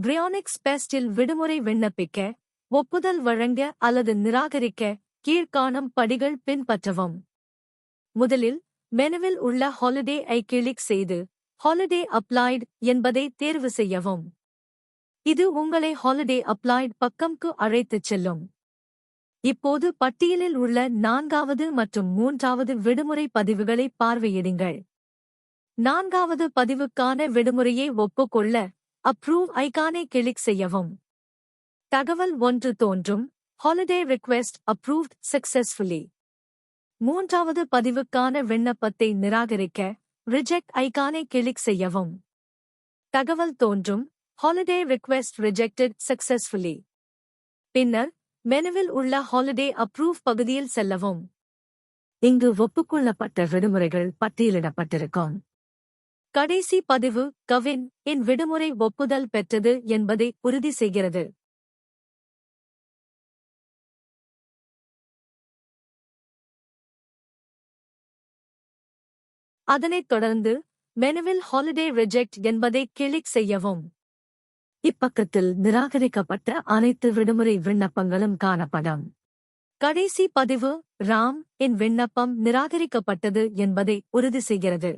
பிரியானிக்ஸ் பெஸ்டில் விடுமுறை விண்ணப்பிக்க, ஒப்புதல் வழங்க அல்லது நிராகரிக்க கீழ்காணும் படிகள் பின்பற்றவும். முதலில், மெனுவில் உள்ள ஹாலிடே ஐ கிளிக் செய்து, ஹாலிடே அப்ளைட் என்பதை தேர்வு செய்யவும். இது உங்களை ஹாலிடே அப்ளைட் பக்கம்க்கு அழைத்துச் செல்லும். இப்போது பட்டியலில் உள்ள 4வது மற்றும் 3வது விடுமுறை பதிவுகளை பார்வையிடுங்கள். 4வது பதிவுக்கான விடுமுறையை ஒப்புக்கொள்ள அப்ரூவ் ஐகானை கிளிக் செய்யவும். தகவல் ஒன்று தோன்றும். Holiday request approved successfully. 3வது பதிவுக்கான விண்ணப்பத்தை நிராகரிக்க ரிஜெக்ட் ஐகானை கிளிக் செய்யவும். தகவல் தோன்றும். Holiday request rejected successfully. பின்னர் மெனுவில் உள்ள ஹாலிடே அப்ரூவ் பகுதியில் செல்லவும். இங்கு ஒப்புக்கொள்ளப்பட்ட விடுமுறைகள் பட்டியலிடப்பட்டிருக்கும். கடைசி பதிவு கவின் இன் விடுமுறை ஒப்புதல் பெற்றது என்பதை உறுதி செய்கிறது. அதனைத் தொடர்ந்து மெனுவில் ஹாலிடே ரிஜெக்ட் என்பதை கிளிக் செய்யவும். இப்பக்கத்தில் நிராகரிக்கப்பட்ட அனைத்து விடுமுறை விண்ணப்பங்களும் காணப்படும். கடைசி பதிவு ராம் இன் விண்ணப்பம் நிராகரிக்கப்பட்டது என்பதை உறுதி செய்கிறது.